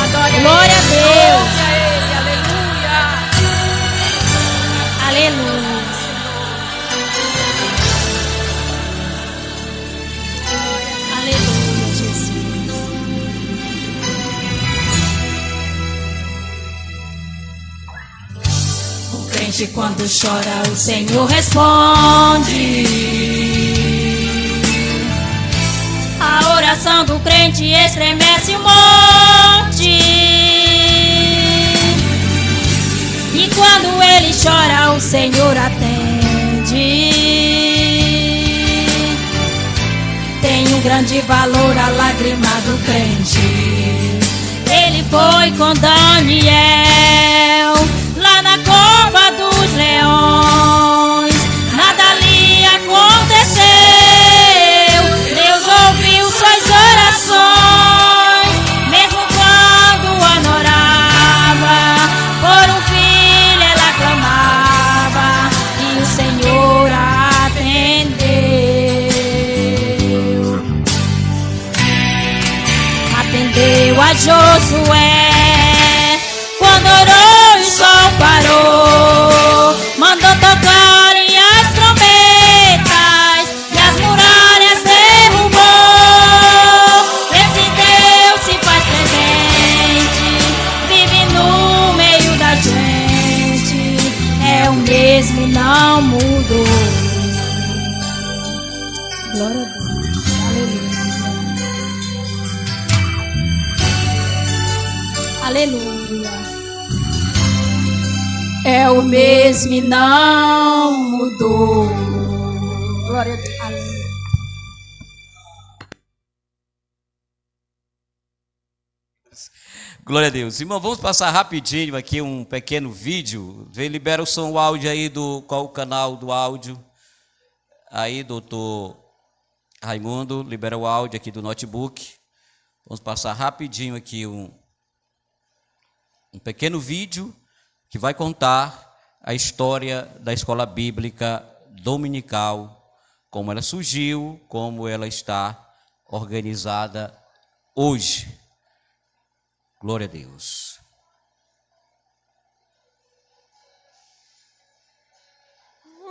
Adore Glória a Deus. Aleluia. Aleluia. Aleluia, Jesus. O crente quando chora, o Senhor responde. A oração do crente estremece o monte. E quando ele chora, o Senhor atende. Tem um grande valor a lágrima do crente. Ele foi com Daniel lá na cova dos leões. Nada ali aconteceu. Deus ouviu suas orações, mesmo quando adorava. Por um filho ela clamava e o Senhor atendeu. Atendeu a Josué quando orou e o sol parou. Mandou tocarem as trombetas e as muralhas derrubou. Esse Deus se faz presente, vive no meio da gente. É o mesmo e não mudou. Glória a Deus. Aleluia. Aleluia. É o mesmo e não mudou. Glória a Deus. Aleluia. Glória a Deus. Irmão, vamos passar rapidinho aqui um pequeno vídeo. Vem, libera o som, o áudio aí do qual o canal do áudio. Aí, doutor Raimundo, libera o áudio aqui do notebook. Vamos passar rapidinho aqui um pequeno vídeo que vai contar a história da escola bíblica dominical, como ela surgiu, como ela está organizada hoje. Glória a Deus.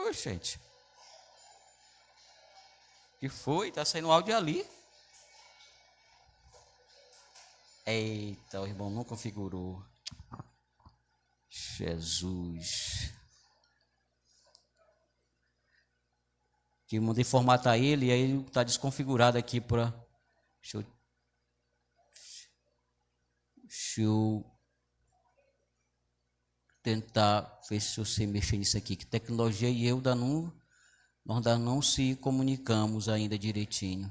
Oi, gente. O que foi? Está saindo áudio ali. Eita, o irmão não configurou. Jesus. Que eu mandei formatar ele e aí ele está desconfigurado aqui para. Deixa eu tentar ver se eu sei mexer nisso aqui. Que tecnologia e eu nós ainda não se comunicamos ainda direitinho.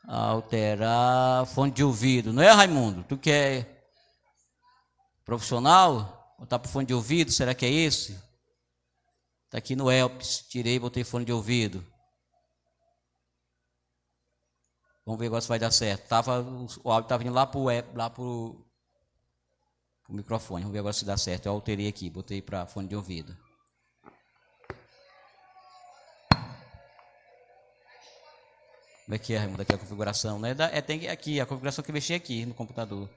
Alterar fone de ouvido, não é, Raimundo? Tu que é profissional? Botar para fone de ouvido, será que é esse? Está aqui no Elps, tirei e botei fone de ouvido. Vamos ver agora se vai dar certo. O áudio estava indo lá para o microfone. Vamos ver agora se dá certo. Eu alterei aqui, botei para fone de ouvido. Como é que é, Raimundo? Aqui a configuração, né? Tem aqui, a configuração que mexer aqui no computador.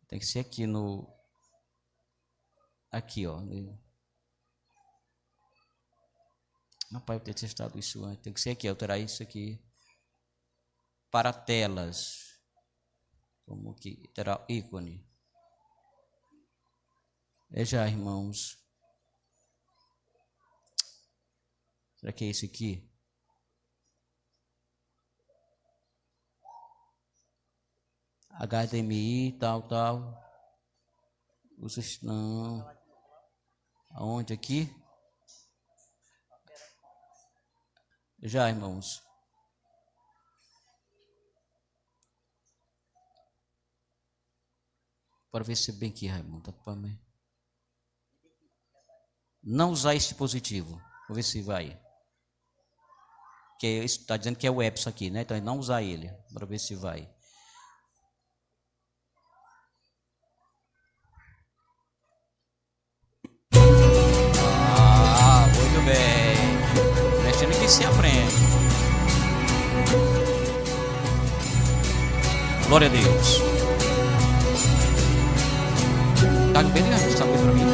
Tem que ser aqui no... Aqui, ó. Rapaz, eu tenho testado isso antes. Tem que ser aqui, alterar isso aqui. Para telas. Como que... Terá ícone. Veja, irmãos. Será que é esse aqui? HDMI, tal. Vocês não. Aonde aqui? Já, irmãos. Para ver se é bem aqui, Raimundo. Não usar este dispositivo. Vou ver se vai. Que está dizendo que é o Epson aqui, né? Então não usar ele. Para ver se vai. Muito bem. Mexendo que se aprende. Glória a Deus. Tá bem, essa coisa para mim.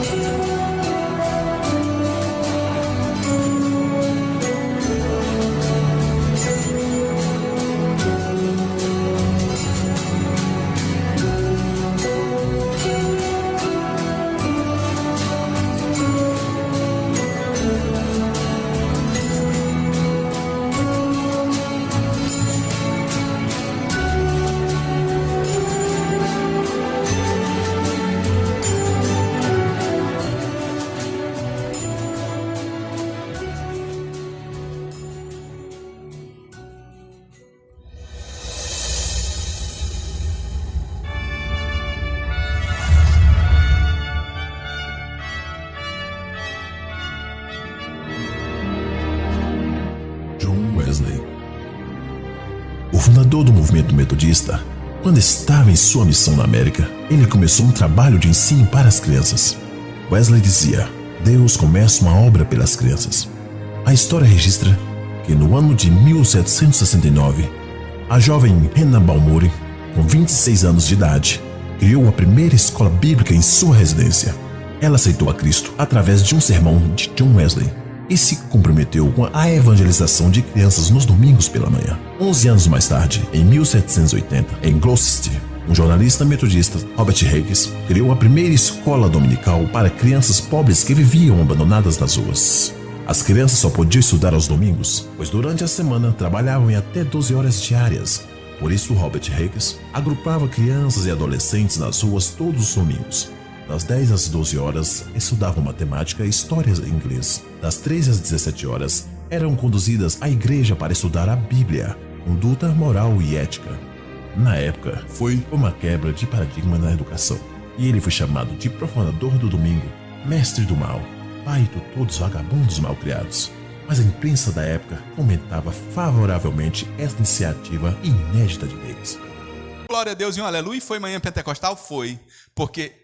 O fundador do movimento metodista, quando estava em sua missão na América, ele começou um trabalho de ensino para as crianças. Wesley dizia: Deus começa uma obra pelas crianças. A história registra que no ano de 1769, a jovem Hannah Balmore, com 26 anos de idade, criou a primeira escola bíblica em sua residência. Ela aceitou a Cristo através de um sermão de John Wesley e se comprometeu com a evangelização de crianças nos domingos pela manhã. 11 anos mais tarde, em 1780, em Gloucester, um jornalista metodista, Robert Hicks, criou a primeira escola dominical para crianças pobres que viviam abandonadas nas ruas. As crianças só podiam estudar aos domingos, pois durante a semana trabalhavam em até 12 horas diárias. Por isso, Robert Hicks agrupava crianças e adolescentes nas ruas todos os domingos. Das 10 às 12 horas, estudavam matemática e história em inglês. Das 13 às 17 horas, eram conduzidas à igreja para estudar a Bíblia, conduta moral e ética. Na época, foi uma quebra de paradigma na educação, e ele foi chamado de profanador do domingo, mestre do mal, pai de todos os vagabundos malcriados. Mas a imprensa da época comentava favoravelmente esta iniciativa inédita de Hicks. Glória a Deus e um aleluia. Foi manhã pentecostal? Foi, porque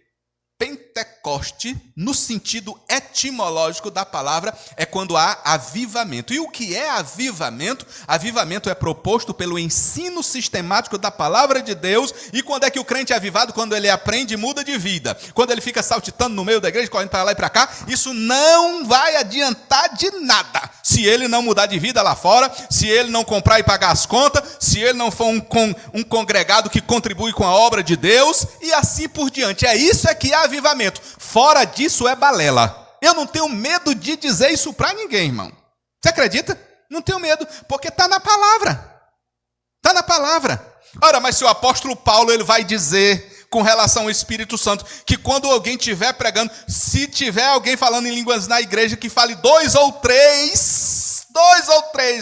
Pentecoste, no sentido etimológico da palavra, é quando há avivamento. E o que é avivamento? Avivamento é proposto pelo ensino sistemático da palavra de Deus. E quando é que o crente é avivado? Quando ele aprende e muda de vida. Quando ele fica saltitando no meio da igreja, correndo para lá e para cá, isso não vai adiantar de nada. Se ele não mudar de vida lá fora, se ele não comprar e pagar as contas, se ele não for um congregado que contribui com a obra de Deus, e assim por diante. É isso que é avivamento. Fora disso é balela. Eu não tenho medo de dizer isso para ninguém, irmão. Você acredita? Não tenho medo, porque está na palavra. Está na palavra. Ora, mas se o apóstolo Paulo ele vai dizer com relação ao Espírito Santo, que quando alguém estiver pregando, se tiver alguém falando em línguas na igreja, que fale dois ou três,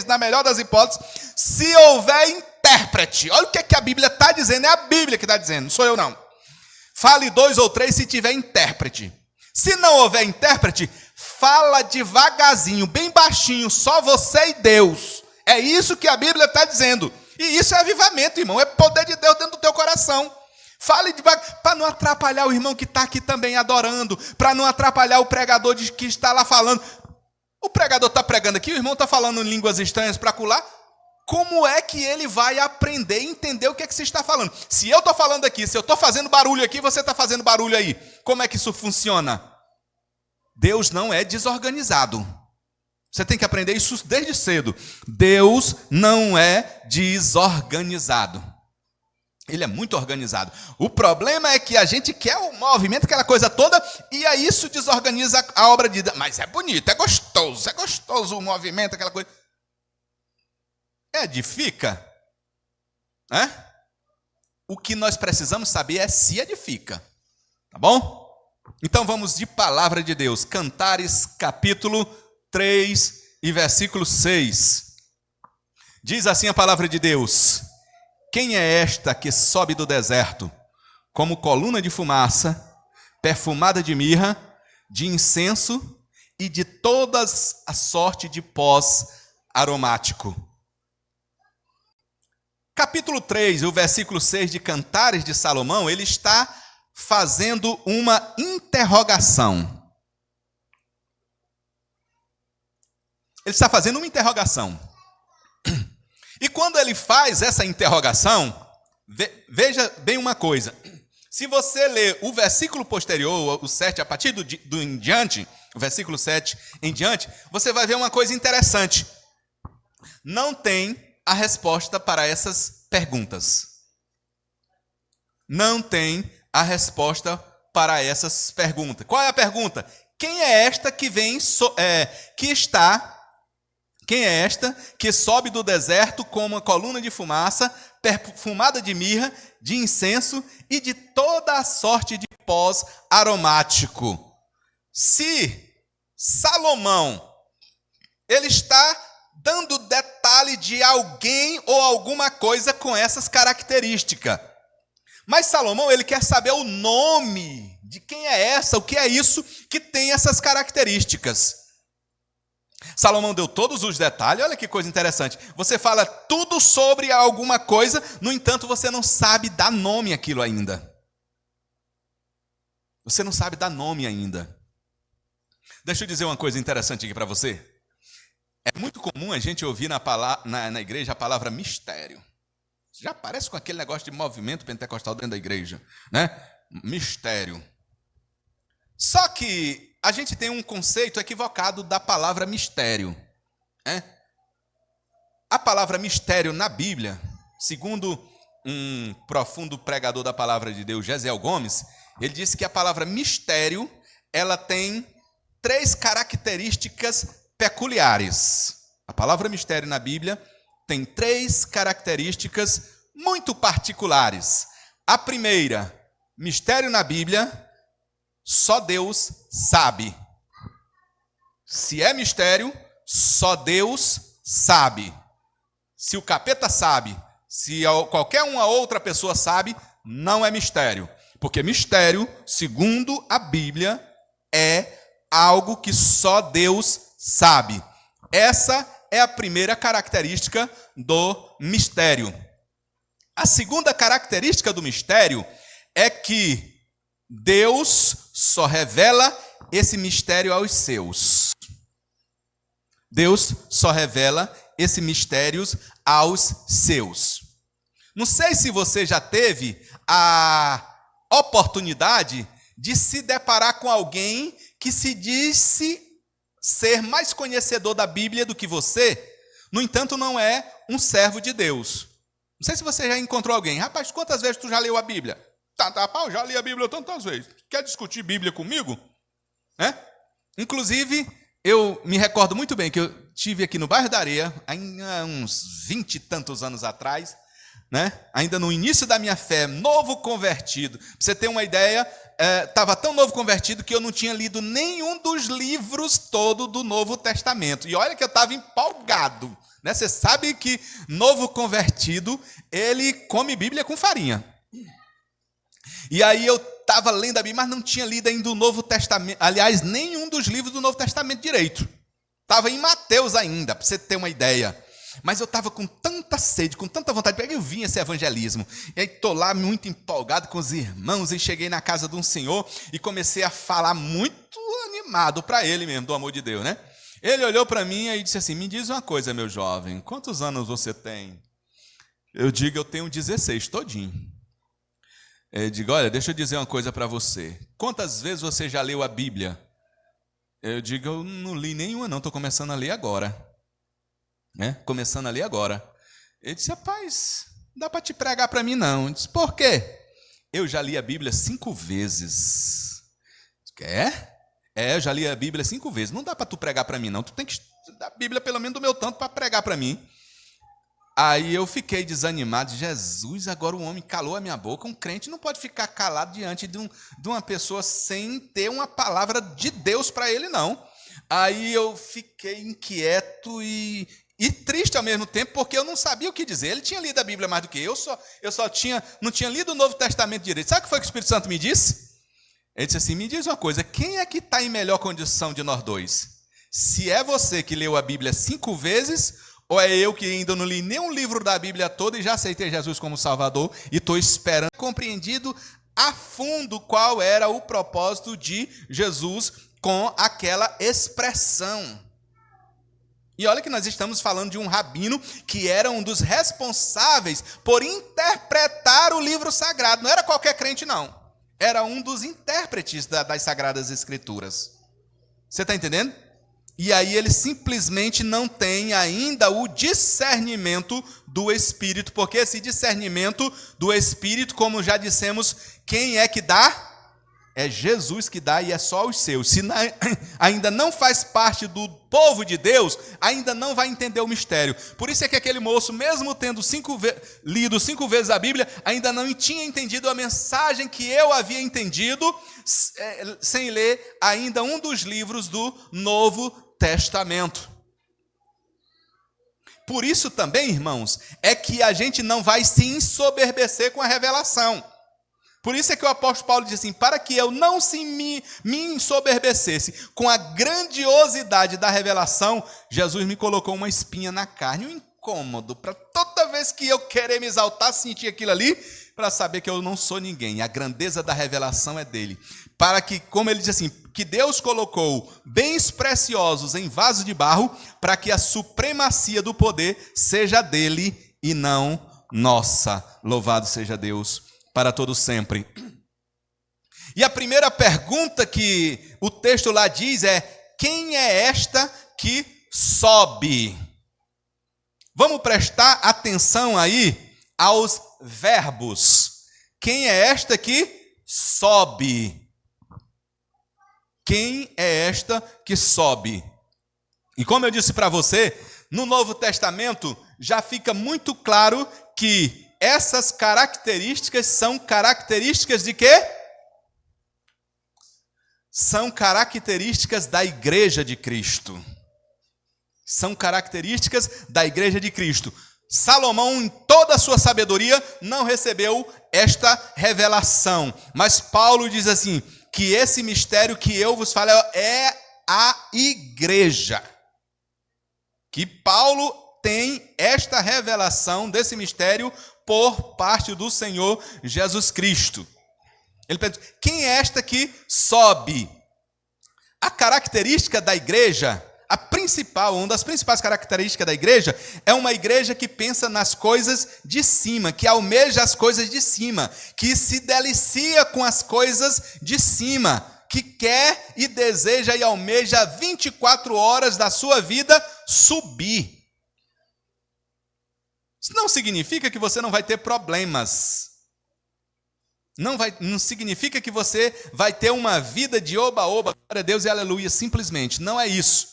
na melhor das hipóteses, se houver intérprete. Olha o que a Bíblia está dizendo, é a Bíblia que está dizendo, não sou eu não. Fale 2 ou 3 se tiver intérprete. Se não houver intérprete, fala devagarzinho, bem baixinho, só você e Deus. É isso que a Bíblia está dizendo. E isso é avivamento, irmão, é poder de Deus dentro do teu coração. Fale devagar, para não atrapalhar o irmão que está aqui também adorando, para não atrapalhar o pregador que está lá falando. O pregador está pregando aqui, o irmão está falando em línguas estranhas para acolá. Como é que ele vai aprender e entender o que é que você está falando? Se eu estou falando aqui, se eu estou fazendo barulho aqui, você está fazendo barulho aí. Como é que isso funciona? Deus não é desorganizado. Você tem que aprender isso desde cedo. Deus não é desorganizado. Ele é muito organizado. O problema é que a gente quer o movimento, aquela coisa toda, e aí isso desorganiza a obra de Deus. Mas é bonito, é gostoso o movimento, aquela coisa. Edifica? O que nós precisamos saber é se edifica. Tá bom? Então vamos de palavra de Deus. Cantares, capítulo 3 e versículo 6. Diz assim a palavra de Deus: quem é esta que sobe do deserto, como coluna de fumaça, perfumada de mirra, de incenso e de todas a sorte de pós aromático? Capítulo 3, o versículo 6 de Cantares de Salomão, ele está fazendo uma interrogação. Ele está fazendo uma interrogação. E quando ele faz essa interrogação, Veja bem uma coisa. Se você ler o versículo posterior, o 7, a partir do em diante, o versículo 7 em diante, você vai ver uma coisa interessante. Não tem a resposta para essas perguntas. Não tem a resposta para essas perguntas. Qual é a pergunta? Quem é esta que vem, quem é esta que sobe do deserto com uma coluna de fumaça, perfumada de mirra, de incenso e de toda a sorte de pós aromático? Se Salomão, ele está dando detalhe de alguém ou alguma coisa com essas características. Mas Salomão, ele quer saber o nome de quem é essa, o que é isso que tem essas características. Salomão deu todos os detalhes, olha que coisa interessante. Você fala tudo sobre alguma coisa, no entanto, você não sabe dar nome àquilo ainda. Você não sabe dar nome ainda. Deixa eu dizer uma coisa interessante aqui para você. É muito comum a gente ouvir na igreja a palavra mistério. Já parece com aquele negócio de movimento pentecostal dentro da igreja, né? Mistério. Só que a gente tem um conceito equivocado da palavra mistério, né? A palavra mistério na Bíblia, segundo um profundo pregador da palavra de Deus, Gesiel Gomes, ele disse que a palavra mistério, ela tem 3 características peculiares. A palavra mistério na Bíblia tem 3 características muito particulares. A primeira, mistério na Bíblia, só Deus sabe. Se é mistério, só Deus sabe. Se o capeta sabe, se qualquer uma outra pessoa sabe, não é mistério. Porque mistério, segundo a Bíblia, é algo que só Deus sabe. Essa é a primeira característica do mistério. A segunda característica do mistério é que Deus só revela esse mistério aos seus. Deus só revela esse mistério aos seus. Não sei se você já teve a oportunidade de se deparar com alguém que se disse ser mais conhecedor da Bíblia do que você, no entanto, não é um servo de Deus. Não sei se você já encontrou alguém. Rapaz, quantas vezes tu já leu a Bíblia? Eu já li a Bíblia tantas vezes. Quer discutir Bíblia comigo? Inclusive, eu me recordo muito bem que eu estive aqui no bairro da Areia, há uns 20 e tantos anos atrás, ainda no início da minha fé, novo convertido. Para você ter uma ideia, estava tão novo convertido que eu não tinha lido nenhum dos livros todo do Novo Testamento. E olha que eu estava empolgado. Você sabe que novo convertido, ele come Bíblia com farinha. E aí eu estava lendo a Bíblia, mas não tinha lido ainda o Novo Testamento. Aliás, nenhum dos livros do Novo Testamento direito. Estava em Mateus ainda, para você ter uma ideia. Mas eu estava com tanta sede, com tanta vontade, porque eu vim esse evangelismo. E aí estou lá muito empolgado com os irmãos, e cheguei na casa de um senhor e comecei a falar muito animado para ele mesmo, do amor de Deus, Ele olhou para mim e disse assim: me diz uma coisa, meu jovem, quantos anos você tem? Eu digo, eu tenho 16, todinho. Eu digo, olha, deixa eu dizer uma coisa para você. Quantas vezes você já leu a Bíblia? Eu digo, eu não li nenhuma não, estou começando a ler agora. Começando a ler agora. Ele disse, rapaz, não dá para te pregar para mim não. Eu disse, por quê? Eu já li a Bíblia 5 vezes. Eu já li a Bíblia 5 vezes. Não dá para tu pregar para mim não. Tu tem que estudar a Bíblia pelo menos do meu tanto para pregar para mim. Aí eu fiquei desanimado. Jesus, agora o homem calou a minha boca. Um crente não pode ficar calado diante de uma pessoa sem ter uma palavra de Deus para ele, não. Aí eu fiquei inquieto e triste ao mesmo tempo, porque eu não sabia o que dizer. Ele tinha lido a Bíblia mais do que eu não tinha lido o Novo Testamento direito. Sabe o que foi que o Espírito Santo me disse? Ele disse assim, me diz uma coisa, quem é que está em melhor condição de nós dois? Se é você que leu a Bíblia 5 vezes, ou é eu que ainda não li nenhum livro da Bíblia toda e já aceitei Jesus como Salvador e estou esperando, compreendido a fundo qual era o propósito de Jesus com aquela expressão. E olha que nós estamos falando de um rabino que era um dos responsáveis por interpretar livro sagrado, não era qualquer crente, não. Era um dos intérpretes das Sagradas Escrituras. Você está entendendo? E aí ele simplesmente não tem ainda o discernimento do Espírito, porque esse discernimento do Espírito, como já dissemos, quem é que dá? É Jesus que dá e é só os seus. Se ainda não faz parte do povo de Deus, ainda não vai entender o mistério. Por isso é que aquele moço, mesmo tendo lido 5 vezes a Bíblia, ainda não tinha entendido a mensagem que eu havia entendido, sem ler ainda um dos livros do Novo Testamento. Por isso também, irmãos, é que a gente não vai se ensoberbecer com a revelação. Por isso é que o apóstolo Paulo diz assim, para que eu não me ensoberbecesse com a grandiosidade da revelação, Jesus me colocou uma espinha na carne, um incômodo, para toda vez que eu querer me exaltar, sentir aquilo ali, para saber que eu não sou ninguém. A grandeza da revelação é dele. Para que, como ele diz assim, que Deus colocou bens preciosos em vaso de barro, para que a supremacia do poder seja dele e não nossa. Louvado seja Deus para todo sempre. E a primeira pergunta que o texto lá diz é: quem é esta que sobe? Vamos prestar atenção aí aos verbos. Quem é esta que sobe? Quem é esta que sobe? E como eu disse para você, no Novo Testamento já fica muito claro que essas características são características de quê? São características da Igreja de Cristo. São características da Igreja de Cristo. Salomão, em toda a sua sabedoria, não recebeu esta revelação. Mas Paulo diz assim, que esse mistério que eu vos falo é a Igreja. Que Paulo tem esta revelação desse mistério por parte do Senhor Jesus Cristo. Ele pergunta, quem é esta que sobe? A característica da igreja, uma das principais características da igreja, é uma igreja que pensa nas coisas de cima, que almeja as coisas de cima, que se delicia com as coisas de cima, que quer e deseja e almeja 24 horas da sua vida subir. Isso não significa que você não vai ter problemas. Não significa que você vai ter uma vida de oba-oba, glória a Deus e aleluia, simplesmente. Não é isso.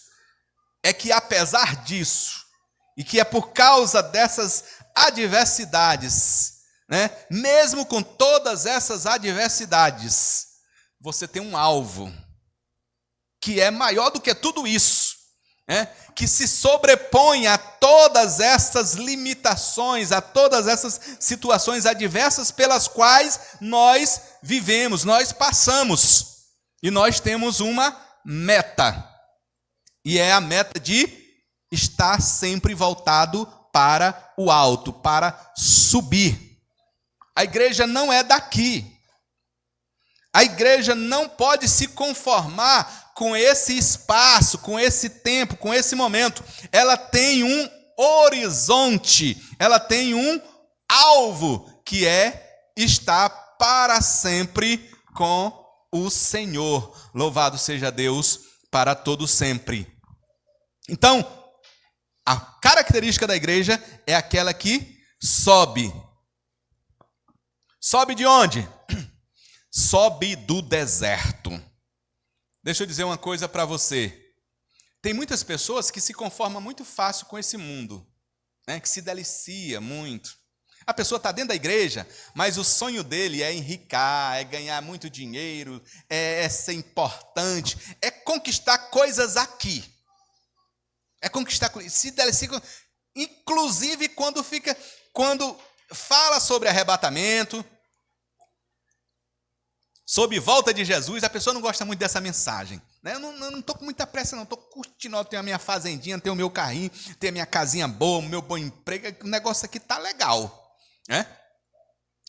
É que apesar disso, e que é por causa dessas adversidades, né, mesmo com todas essas adversidades, você tem um alvo que é maior do que tudo isso. Que se sobrepõe a todas essas limitações, a todas essas situações adversas pelas quais nós vivemos, nós passamos. E nós temos uma meta. E é a meta de estar sempre voltado para o alto, para subir. A igreja não é daqui. A igreja não pode se conformar com esse espaço, com esse tempo, com esse momento. Ela tem um horizonte, ela tem um alvo, que é estar para sempre com o Senhor. Louvado seja Deus para todo sempre. Então, a característica da igreja é aquela que sobe. Sobe de onde? Sobe do deserto. Deixa eu dizer uma coisa para você. Tem muitas pessoas que se conformam muito fácil com esse mundo, né? Que se delicia muito. A pessoa está dentro da igreja, mas o sonho dele é enricar, é ganhar muito dinheiro, é ser importante, é conquistar coisas aqui. É conquistar, se delicia, inclusive quando fala sobre arrebatamento, sobre volta de Jesus, a pessoa não gosta muito dessa mensagem. Né? Eu não estou com muita pressa, não. Estou curtindo, eu tenho a minha fazendinha, tenho o meu carrinho, tenho a minha casinha boa, o meu bom emprego. O negócio aqui está legal. Né?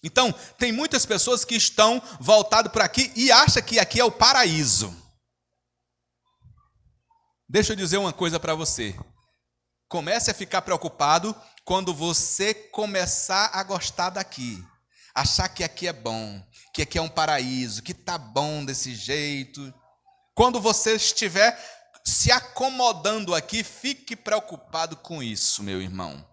Então, tem muitas pessoas que estão voltadas para aqui e acham que aqui é o paraíso. Deixa eu dizer uma coisa para você. Comece a ficar preocupado quando você começar a gostar daqui. achar que aqui é bom, que aqui é um paraíso, que tá bom desse jeito. Quando você estiver se acomodando aqui, fique preocupado com isso, meu irmão.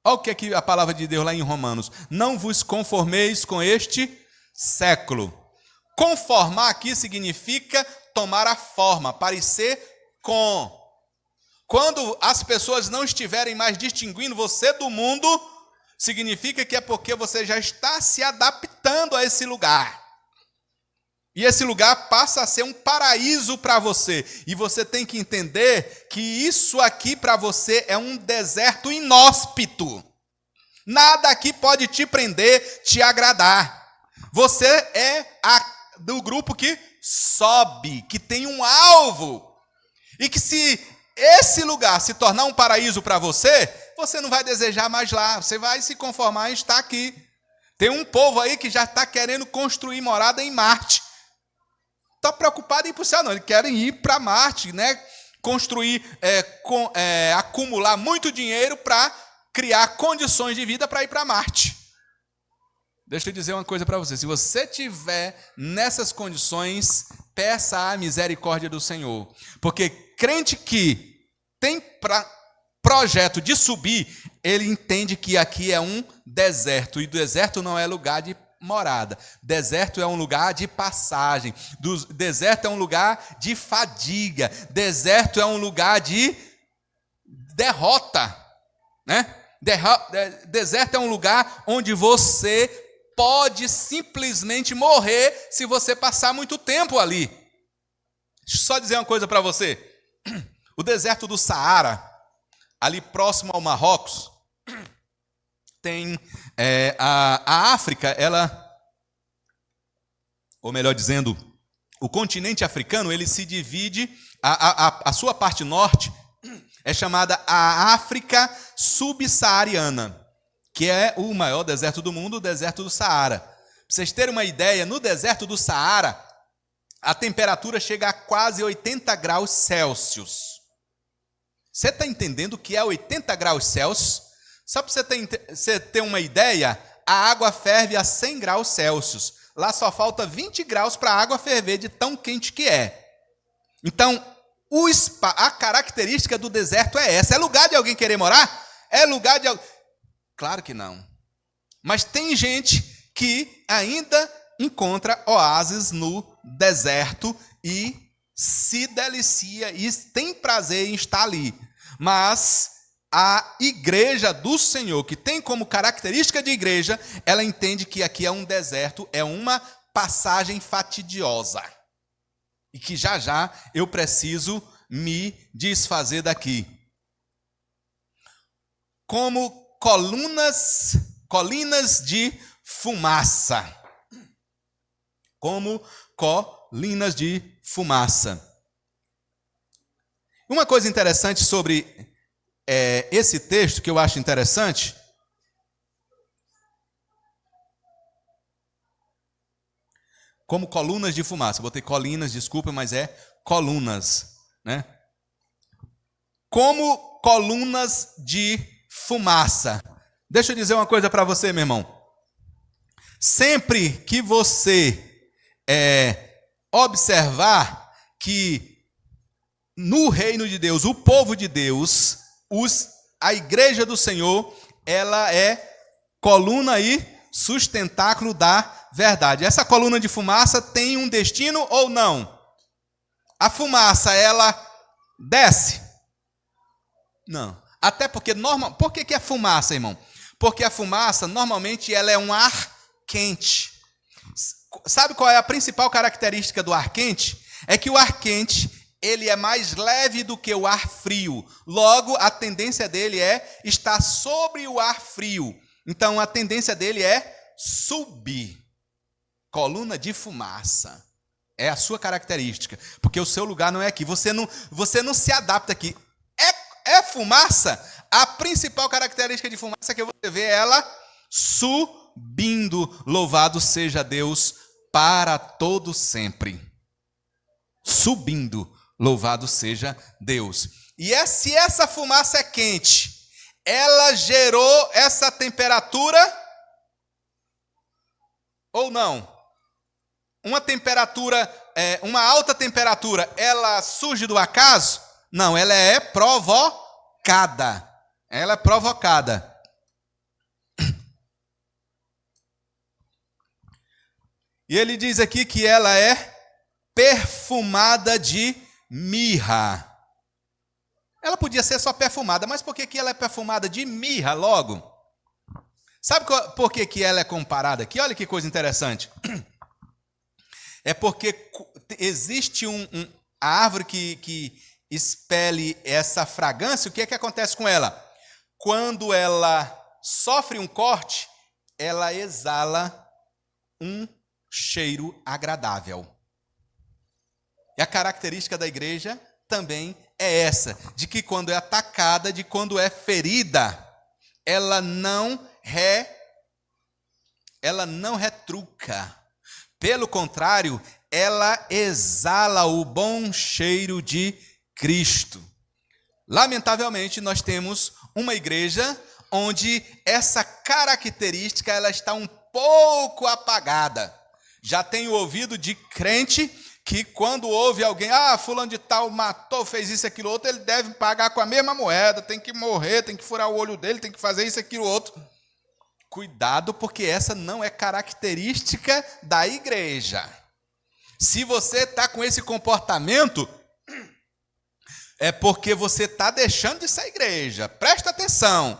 Olha o que é que a palavra de Deus lá em Romanos. Não vos conformeis com este século. Conformar aqui significa tomar a forma, parecer com. Quando as pessoas não estiverem mais distinguindo você do mundo, significa que é porque você já está se adaptando a esse lugar. E esse lugar passa a ser um paraíso para você. E você tem que entender que isso aqui para você é um deserto inóspito. Nada aqui pode te prender, te agradar. Você é do grupo que sobe, que tem um alvo. E que se esse lugar se tornar um paraíso para você, você não vai desejar mais lá. Você vai se conformar em estar aqui. Tem um povo aí que já está querendo construir morada em Marte. Está preocupado em ir para o céu, não. Eles querem ir para Marte, né? Construir, acumular muito dinheiro para criar condições de vida para ir para Marte. Deixa eu dizer uma coisa para você. Se você tiver nessas condições, peça a misericórdia do Senhor. Porque crente que tem projeto de subir, ele entende que aqui é um deserto. E deserto não é lugar de morada. Deserto é um lugar de passagem. Deserto é um lugar de fadiga. Deserto é um lugar de derrota, né? Deserto é um lugar onde você pode simplesmente morrer se você passar muito tempo ali. Deixa eu só dizer uma coisa para você. O deserto do Saara, ali próximo ao Marrocos, tem a África, ou melhor dizendo, o continente africano, ele se divide, a sua parte norte é chamada a África subsaariana, que é o maior deserto do mundo, o deserto do Saara. Para vocês terem uma ideia, no deserto do Saara, a temperatura chega a quase 80 graus Celsius. Você está entendendo o que é 80 graus Celsius? Só para você ter uma ideia, a água ferve a 100 graus Celsius. Lá só falta 20 graus para a água ferver de tão quente que é. Então, a característica do deserto é essa. É lugar de alguém querer morar? É lugar de alguém... Claro que não. Mas tem gente que ainda encontra oásis no deserto e se delicia e tem prazer em estar ali. Mas a igreja do Senhor, que tem como característica de igreja, ela entende que aqui é um deserto, é uma passagem fatidiosa. E que já já eu preciso me desfazer daqui. Como colinas de fumaça. Como colinas de fumaça. Uma coisa interessante sobre esse texto, que eu acho interessante, como colunas de fumaça. Botei colinas, desculpa, mas é colunas, né? Como colunas de fumaça. Deixa eu dizer uma coisa para você, meu irmão. Sempre que você observar que no reino de Deus, o povo de Deus, a igreja do Senhor, ela é coluna e sustentáculo da verdade. Essa coluna de fumaça tem um destino ou não? A fumaça, ela desce? Não. Até porque, por que é fumaça, irmão? Porque a fumaça, normalmente, ela é um ar quente. Sabe qual é a principal característica do ar quente? É que o ar quente, ele é mais leve do que o ar frio. Logo, a tendência dele é estar sobre o ar frio. Então, a tendência dele é subir. Coluna de fumaça. É a sua característica. Porque o seu lugar não é aqui. Você não se adapta aqui. É fumaça? A principal característica de fumaça é que você vê ela subindo. Louvado seja Deus para todo sempre. Subindo. Louvado seja Deus. E se essa fumaça é quente, ela gerou essa temperatura ou não? Uma temperatura, uma alta temperatura, ela surge do acaso? Não, ela é provocada. Ela é provocada. E ele diz aqui que ela é perfumada de mirra. Ela podia ser só perfumada, mas por que ela é perfumada de mirra logo? Sabe por que ela é comparada aqui? Olha que coisa interessante. É porque existe a árvore que expele essa fragrância. O que é que acontece com ela? Quando ela sofre um corte, ela exala um cheiro agradável. E a característica da igreja também é essa, de que quando é atacada, de quando é ferida, ela não retruca. Pelo contrário, ela exala o bom cheiro de Cristo. Lamentavelmente, nós temos uma igreja onde essa característica ela está um pouco apagada. Já tenho ouvido de crente que quando ouve alguém, fulano de tal matou, fez isso, aquilo, outro, ele deve pagar com a mesma moeda, tem que morrer, tem que furar o olho dele, tem que fazer isso, aquilo, outro. Cuidado, porque essa não é característica da igreja. Se você está com esse comportamento, é porque você está deixando de ser igreja. Presta atenção.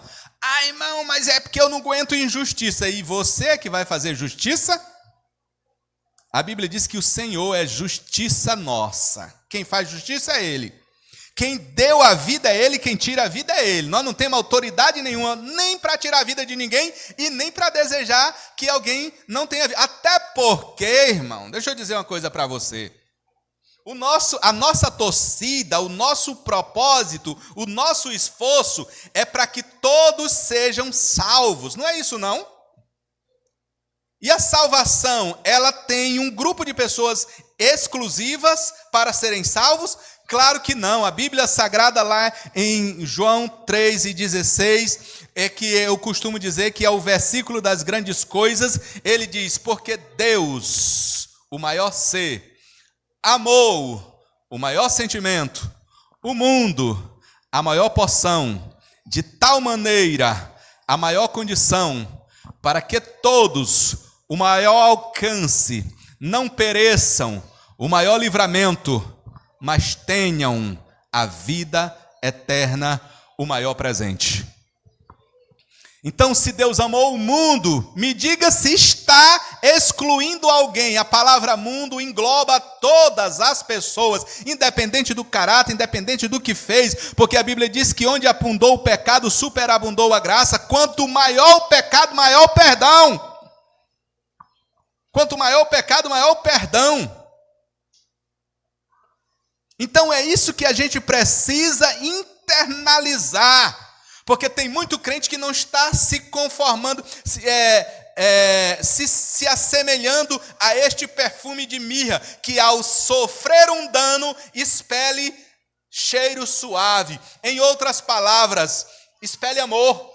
Irmão, mas é porque eu não aguento injustiça. E você é que vai fazer justiça? A Bíblia diz que o Senhor é justiça nossa. Quem faz justiça é Ele. Quem deu a vida é Ele, quem tira a vida é Ele. Nós não temos autoridade nenhuma, nem para tirar a vida de ninguém e nem para desejar que alguém não tenha vida. Até porque, irmão, deixa eu dizer uma coisa para você. A nossa torcida, o nosso propósito, o nosso esforço é para que todos sejam salvos. Não é isso, não? E a salvação, ela tem um grupo de pessoas exclusivas para serem salvos? Claro que não. A Bíblia Sagrada lá em João 3,16, é que eu costumo dizer que é o versículo das grandes coisas. Ele diz, porque Deus, o maior ser, amou o maior sentimento, o mundo, a maior porção, de tal maneira, a maior condição, para que todos, o maior alcance, não pereçam, o maior livramento, mas tenham a vida eterna, o maior presente. Então, se Deus amou o mundo, me diga se está excluindo alguém. A palavra mundo engloba todas as pessoas, independente do caráter, independente do que fez, porque a Bíblia diz que onde abundou o pecado, superabundou a graça. Quanto maior o pecado, maior o perdão. Quanto maior o pecado, maior o perdão. Então é isso que a gente precisa internalizar. Porque tem muito crente que não está se conformando, se assemelhando a este perfume de mirra, que ao sofrer um dano, expele cheiro suave. Em outras palavras, expele amor.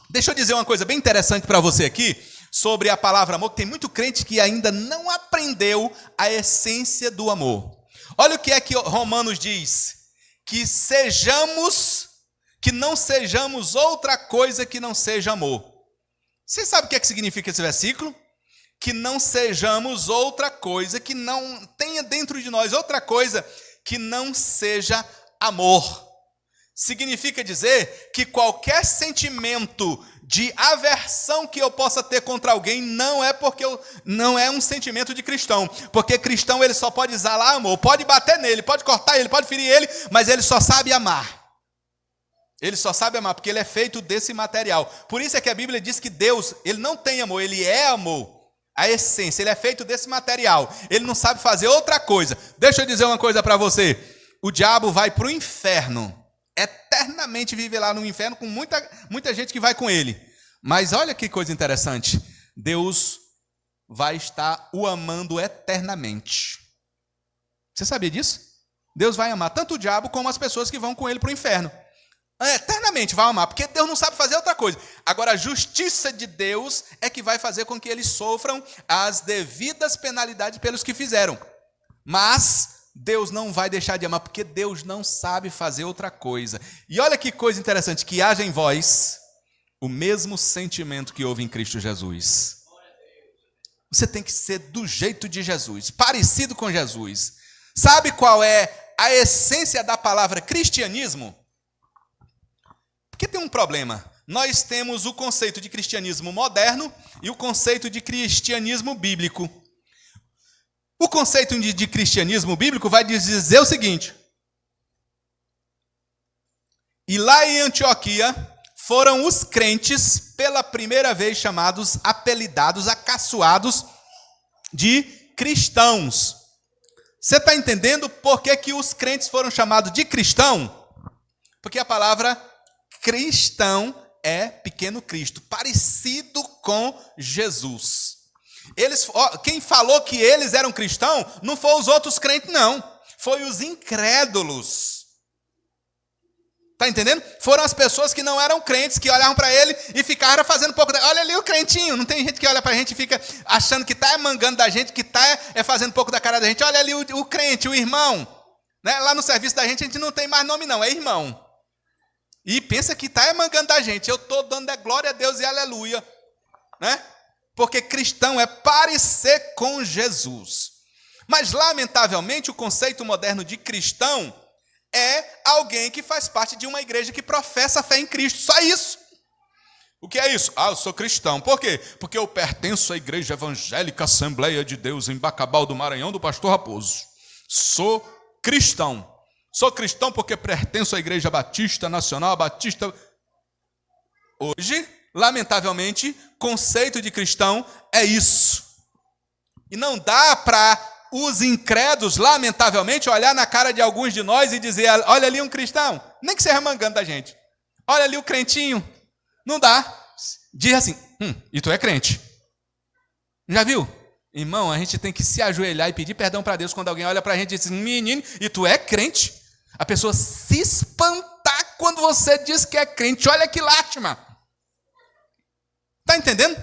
Deixa eu dizer uma coisa bem interessante para você aqui, sobre a palavra amor, que tem muito crente que ainda não aprendeu a essência do amor. Olha o que é que Romanos diz, que não sejamos outra coisa que não seja amor. Você sabe o que é que significa esse versículo? Que não sejamos outra coisa, que não tenha dentro de nós outra coisa que não seja amor. Significa dizer que qualquer sentimento de aversão que eu possa ter contra alguém não é um sentimento de cristão, porque cristão ele só pode exalar amor, pode bater nele, pode cortar ele, pode ferir ele, mas ele só sabe amar. Ele só sabe amar, porque ele é feito desse material. Por isso é que a Bíblia diz que Deus, ele não tem amor, ele é amor. A essência, ele é feito desse material. Ele não sabe fazer outra coisa. Deixa eu dizer uma coisa para você. O diabo vai para o inferno. Eternamente vive lá no inferno com muita gente que vai com ele. Mas olha que coisa interessante. Deus vai estar o amando eternamente. Você sabia disso? Deus vai amar tanto o diabo como as pessoas que vão com ele para o inferno. Eternamente vai amar, porque Deus não sabe fazer outra coisa. Agora, a justiça de Deus é que vai fazer com que eles sofram as devidas penalidades pelos que fizeram. Mas Deus não vai deixar de amar, porque Deus não sabe fazer outra coisa. E olha que coisa interessante, que haja em vós o mesmo sentimento que houve em Cristo Jesus. Você tem que ser do jeito de Jesus, parecido com Jesus. Sabe qual é a essência da palavra cristianismo? Porque tem um problema. Nós temos o conceito de cristianismo moderno e o conceito de cristianismo bíblico. O conceito de cristianismo bíblico vai dizer o seguinte: e lá em Antioquia foram os crentes pela primeira vez chamados, apelidados, acaçoados de cristãos. Você está entendendo por que os crentes foram chamados de cristão? Porque a palavra cristão é pequeno Cristo, parecido com Jesus. Quem falou que eles eram cristãos não foi os outros crentes, não. Foi os incrédulos. Está entendendo? Foram as pessoas que não eram crentes, que olhavam para ele e ficaram fazendo um pouco... Olha ali o crentinho. Não tem gente que olha para a gente e fica achando que está mangando da gente, que está fazendo um pouco da cara da gente. Olha ali o crente, o irmão. Né? Lá no serviço da gente não tem mais nome não, é irmão. E pensa que está mangando da gente. Eu estou dando glória a Deus e aleluia. Né? Porque cristão é parecer com Jesus. Mas, lamentavelmente, o conceito moderno de cristão é alguém que faz parte de uma igreja que professa a fé em Cristo. Só isso. O que é isso? Eu sou cristão. Por quê? Porque eu pertenço à Igreja Evangélica Assembleia de Deus em Bacabal do Maranhão, do Pastor Raposo. Sou cristão. Sou cristão porque pertenço à Igreja Batista Nacional, Batista... Hoje, lamentavelmente, conceito de cristão é isso. E não dá para os incrédulos, lamentavelmente, olhar na cara de alguns de nós e dizer, olha ali um cristão, nem que seja mangando da gente. Olha ali o crentinho. Não dá. Diz assim, e tu é crente. Já viu? Irmão, a gente tem que se ajoelhar e pedir perdão para Deus quando alguém olha para a gente e diz, menino, e tu é crente? A pessoa se espantar quando você diz que é crente. Olha que lástima. Está entendendo?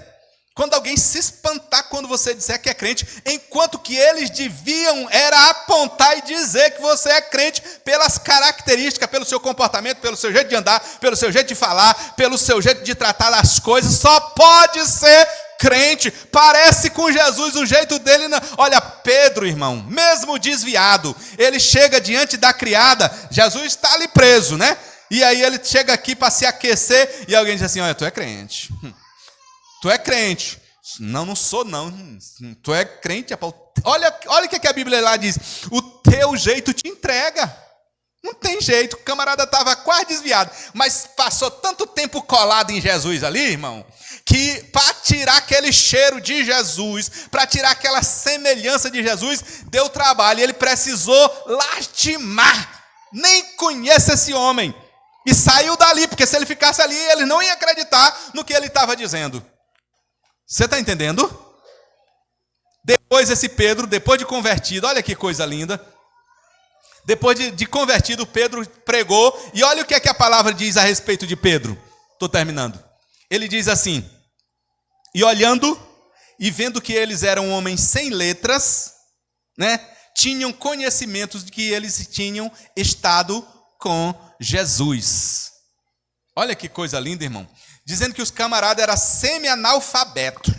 Quando alguém se espantar quando você disser que é crente, enquanto que eles deviam era apontar e dizer que você é crente pelas características, pelo seu comportamento, pelo seu jeito de andar, pelo seu jeito de falar, pelo seu jeito de tratar as coisas, só pode ser crente, parece com Jesus, o jeito dele. Não. Olha, Pedro, irmão, mesmo desviado, ele chega diante da criada, Jesus está ali preso, né? E aí ele chega aqui para se aquecer e alguém diz assim, olha, tu é crente. Tu é crente. Não, não sou não. Tu é crente. Olha o que a Bíblia lá diz. O teu jeito te entrega. Não tem jeito. O camarada estava quase desviado. Mas passou tanto tempo colado em Jesus ali, irmão, que para tirar aquele cheiro de Jesus, para tirar aquela semelhança de Jesus, deu trabalho. E ele precisou lastimar. Nem conhece esse homem. E saiu dali, porque se ele ficasse ali, ele não ia acreditar no que ele estava dizendo. Você está entendendo? Depois esse Pedro, depois de convertido, olha que coisa linda. Depois de convertido, Pedro pregou. E olha o que é que a palavra diz a respeito de Pedro. Estou terminando. Ele diz assim, e olhando e vendo que eles eram homens sem letras, né, tinham conhecimentos de que eles tinham estado com Jesus. Olha que coisa linda, irmão. Dizendo que os camaradas eram semi-analfabeto,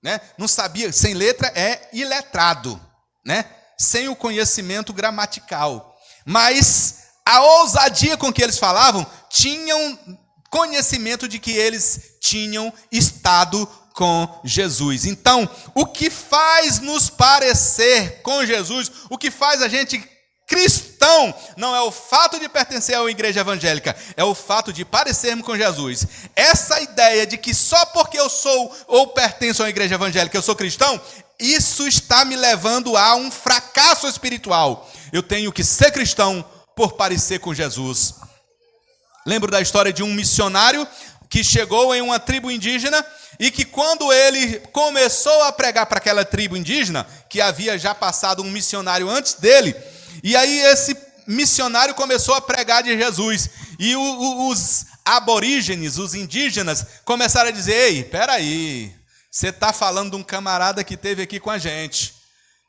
né? Não sabia, sem letra é iletrado, né? Sem o conhecimento gramatical. Mas a ousadia com que eles falavam, tinham conhecimento de que eles tinham estado com Jesus. Então, o que faz nos parecer com Jesus, o que faz a gente cristão, não é o fato de pertencer a uma igreja evangélica, é o fato de parecermos com Jesus. Essa ideia de que só porque eu sou ou pertenço a uma igreja evangélica eu sou cristão, isso está me levando a um fracasso espiritual. Eu tenho que ser cristão por parecer com Jesus. Lembro da história de um missionário que chegou em uma tribo indígena e que quando ele começou a pregar para aquela tribo indígena, que havia já passado um missionário antes dele, e aí esse missionário começou a pregar de Jesus. E os aborígenes, os indígenas, começaram a dizer: ei, peraí, você está falando de um camarada que esteve aqui com a gente.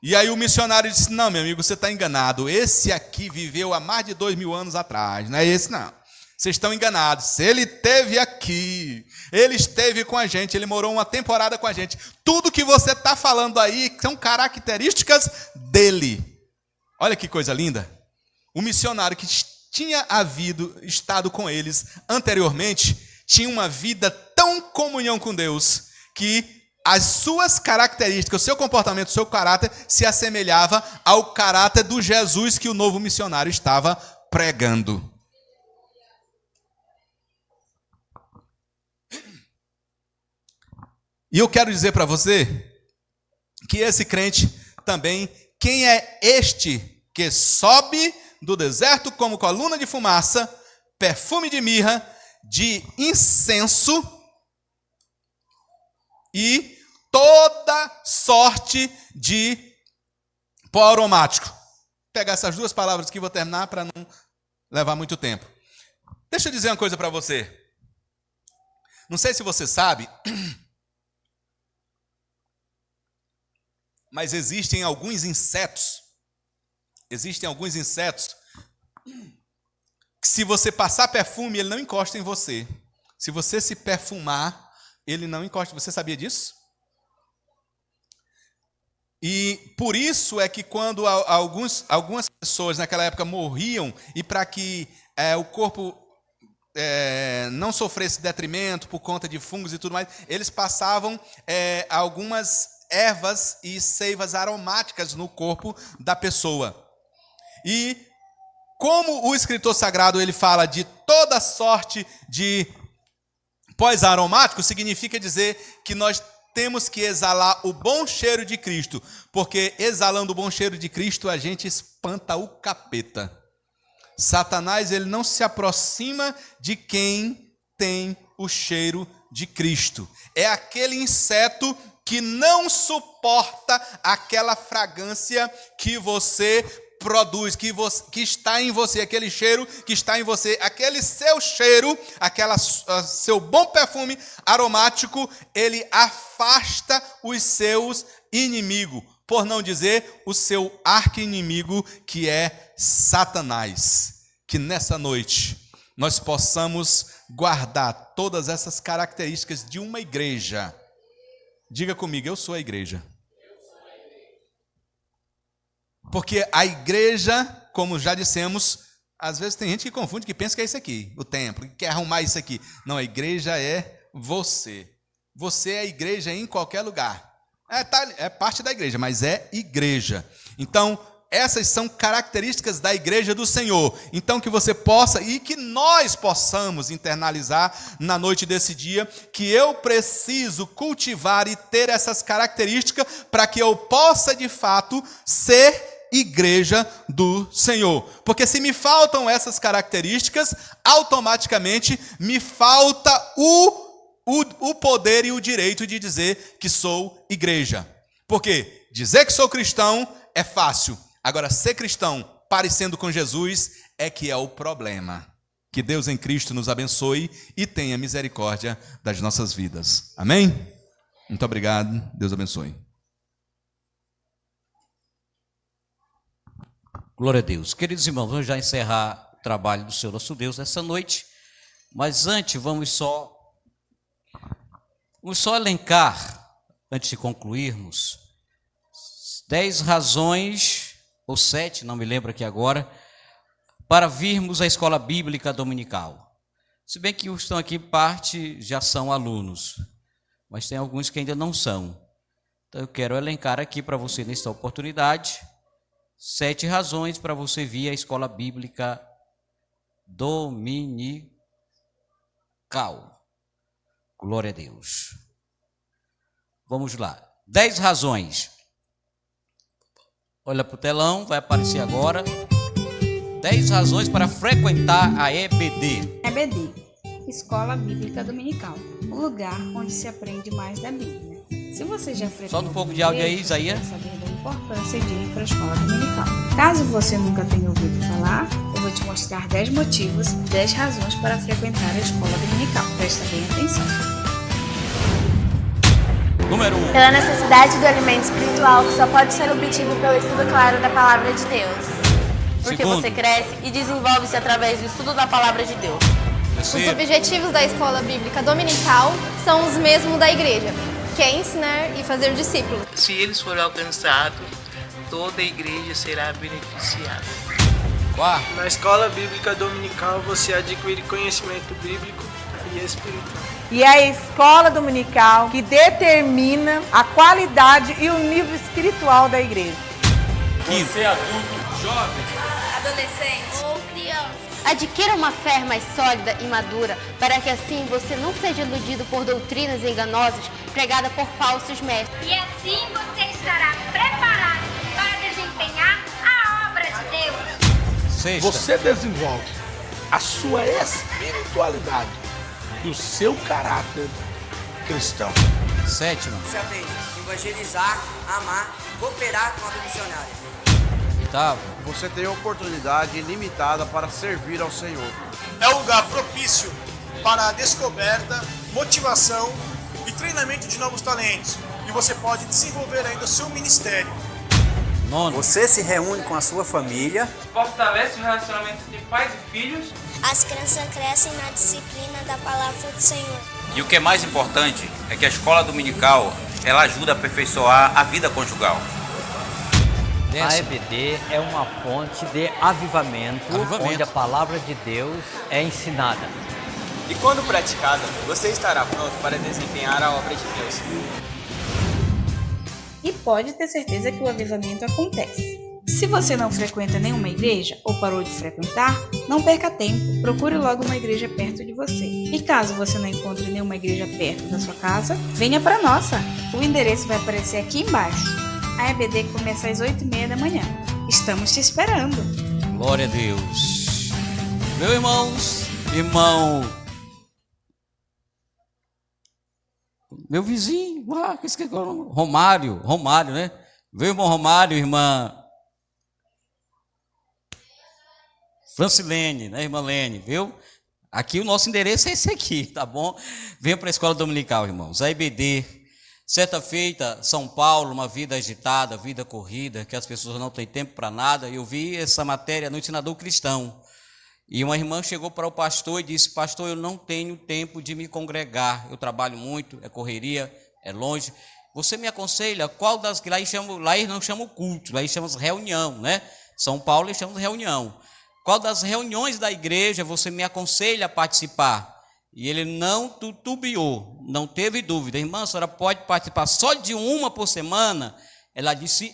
E aí o missionário disse: não, meu amigo, você está enganado. Esse aqui viveu há mais de 2000 anos atrás. Não é esse, não. Vocês estão enganados. Ele esteve aqui. Ele esteve com a gente. Ele morou uma temporada com a gente. Tudo que você está falando aí são características dele. Olha que coisa linda. O missionário que tinha estado com eles anteriormente tinha uma vida tão em comunhão com Deus que as suas características, o seu comportamento, o seu caráter se assemelhava ao caráter do Jesus que o novo missionário estava pregando. E eu quero dizer para você que esse crente também, quem é este que sobe do deserto como coluna de fumaça, perfume de mirra, de incenso e toda sorte de pó aromático. Vou pegar essas duas palavras aqui e vou terminar para não levar muito tempo. Deixa eu dizer uma coisa para você. Não sei se você sabe, mas existem alguns insetos que, se você passar perfume, ele não encosta em você. Se você se perfumar, ele não encosta. Você sabia disso? E por isso é que quando algumas pessoas naquela época morriam, e para que o corpo não sofresse detrimento por conta de fungos e tudo mais, eles passavam algumas ervas e seivas aromáticas no corpo da pessoa. E como o escritor sagrado ele fala de toda sorte de pós aromático, significa dizer que nós temos que exalar o bom cheiro de Cristo, porque exalando o bom cheiro de Cristo a gente espanta o capeta. Satanás ele não se aproxima de quem tem o cheiro de Cristo. É aquele inseto que não suporta aquela fragrância que você produz, que está em você, aquele cheiro que está em você, aquele seu cheiro, seu bom perfume aromático, ele afasta os seus inimigos, por não dizer o seu arqui-inimigo, que é Satanás. Que nessa noite nós possamos guardar todas essas características de uma igreja. Diga comigo, eu sou a igreja. Porque a igreja, como já dissemos, às vezes tem gente que confunde, que pensa que é isso aqui, o templo, que quer arrumar isso aqui. Não, a igreja é você. Você é a igreja em qualquer lugar. É parte da igreja, mas é igreja. Então, essas são características da igreja do Senhor. Então, que você possa e que nós possamos internalizar na noite desse dia, que eu preciso cultivar e ter essas características para que eu possa, de fato, ser igreja do Senhor. Porque se me faltam essas características, automaticamente me falta o poder e o direito de dizer que sou igreja. Porque dizer que sou cristão é fácil. Agora, ser cristão parecendo com Jesus é que é o problema. Que Deus em Cristo nos abençoe e tenha misericórdia das nossas vidas. Amém? Muito obrigado. Deus abençoe. Glória a Deus. Queridos irmãos, vamos já encerrar o trabalho do Senhor nosso Deus essa noite. Mas antes, vamos só elencar, antes de concluirmos, 10 razões, ou 7, não me lembro aqui agora, para virmos à escola bíblica dominical. Se bem que os que estão aqui, parte já são alunos, mas tem alguns que ainda não são. Então eu quero elencar aqui para você, nesta oportunidade, 7 razões para você vir à escola bíblica dominical. Glória a Deus. Vamos lá. 10 razões. Olha para o telão, vai aparecer agora. 10 razões para frequentar a EBD. EBD, Escola Bíblica Dominical, o lugar onde se aprende mais da Bíblia. Se você já frequenta, solta um pouco de áudio aí, Isaías. quer saber da importância de ir para a escola dominical. Caso você nunca tenha ouvido falar, eu vou te mostrar 10 motivos, 10 razões para frequentar a escola dominical. Presta bem atenção. Número 1. Pela necessidade do alimento espiritual que só pode ser obtido pelo estudo claro da palavra de Deus. Porque Segundo. você cresce e desenvolve-se através do estudo da palavra de Deus. Os Terceiro. objetivos da escola bíblica dominical são os mesmos da igreja, que é ensinar e fazer discípulos. Se eles forem alcançados, toda a igreja será beneficiada. Quarto. Na escola bíblica dominical você adquire conhecimento bíblico e espiritual. E é a escola dominical que determina a qualidade e o nível espiritual da igreja. Quinto. Adolescente ou criança. Adquira uma fé mais sólida e madura, para que assim você não seja iludido por doutrinas enganosas pregadas por falsos mestres. E assim você estará preparado para desempenhar a obra de Deus. Sexta. Você desenvolve a sua espiritualidade e o seu caráter cristão. Sétima. Você aprende a evangelizar, amar e cooperar com a obra missionária. Oitavo. Você tem oportunidade ilimitada para servir ao Senhor. É um lugar propício para a descoberta, motivação e treinamento de novos talentos. E você pode desenvolver ainda o seu ministério. Nono. Você se reúne com a sua família. Fortalece o relacionamento entre pais e filhos. As crianças crescem na disciplina da palavra do Senhor. E o que é mais importante é que a escola dominical, ela ajuda a aperfeiçoar a vida conjugal. A EBD é uma fonte de avivamento, onde a palavra de Deus é ensinada. E quando praticada, você estará pronto para desempenhar a obra de Deus. E pode ter certeza que o avivamento acontece. Se você não frequenta nenhuma igreja ou parou de frequentar, não perca tempo, procure logo uma igreja perto de você. E caso você não encontre nenhuma igreja perto da sua casa, venha para a nossa. O endereço vai aparecer aqui embaixo. A EBD começa às 8h30 da manhã. Estamos te esperando. Glória a Deus. Meus irmãos, meu vizinho, Romário, né? Meu irmão Romário, irmã Francilene, né, irmã Lene, viu? Aqui o nosso endereço é esse aqui, tá bom? Venha para a escola dominical, irmãos. A EBD. Certa feita, São Paulo, uma vida agitada, vida corrida, que as pessoas não têm tempo para nada. Eu vi essa matéria no Ensinador Cristão. E uma irmã chegou para o pastor e disse: pastor, eu não tenho tempo de me congregar. Eu trabalho muito, é correria, é longe. Você me aconselha qual das... Lá eles não chamam culto, lá eles chamam reunião, né? São Paulo eles chamam reunião. Qual das reuniões da igreja você me aconselha a participar? E ele não titubeou, não teve dúvida. Irmã, a senhora pode participar só de uma por semana? Ela disse: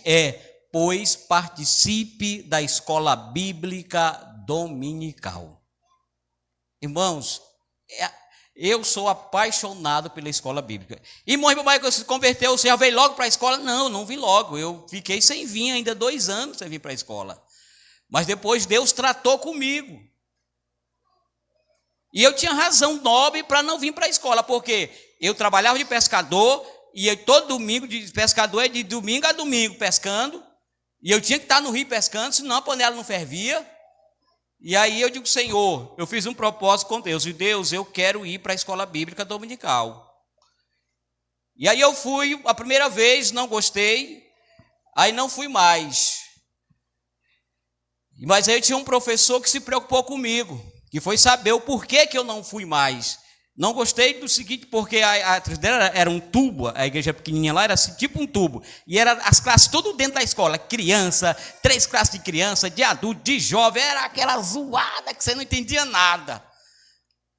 pois participe da escola bíblica dominical. Irmãos, eu sou apaixonado pela escola bíblica. Irmão, que você se converteu, você já veio logo para a escola? Não, não vim logo. Eu fiquei sem vir ainda 2 anos sem vir para a escola. Mas depois Deus tratou comigo. E eu tinha razão nobre para não vir para a escola, porque eu trabalhava de pescador, e todo domingo, de pescador é de domingo a domingo pescando, e eu tinha que estar no rio pescando, senão a panela não fervia. E aí eu digo: Senhor, eu fiz um propósito com Deus, e Deus, eu quero ir para a escola bíblica dominical. E aí eu fui a primeira vez, não gostei, aí não fui mais. Mas aí tinha um professor que se preocupou comigo, que foi saber o porquê que eu não fui mais. Não gostei do seguinte, porque a dela era um tubo, a igreja pequenininha lá era tipo um tubo, e era as classes tudo dentro da escola, criança, 3 classes de criança, de adulto, de jovem, era aquela zoada que você não entendia nada.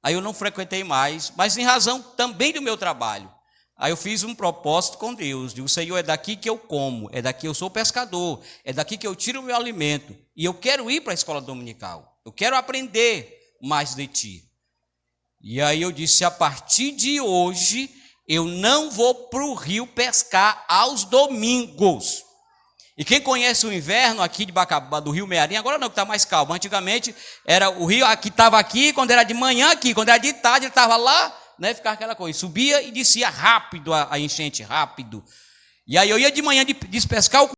Aí eu não frequentei mais, mas em razão também do meu trabalho. Aí eu fiz um propósito com Deus, digo: Senhor, é daqui que eu como, é daqui eu sou pescador, é daqui que eu tiro o meu alimento, e eu quero ir para a escola dominical, eu quero aprender mais de ti. E aí eu disse: a partir de hoje eu não vou para o rio pescar aos domingos. E quem conhece o inverno aqui de Bacabá, do Rio Mearim, agora não, que está mais calmo. Antigamente era o rio aqui, estava aqui, quando era de manhã aqui, quando era de tarde ele estava lá, né, ficava aquela coisa, subia e descia rápido a enchente, rápido. E aí eu ia de manhã despescar,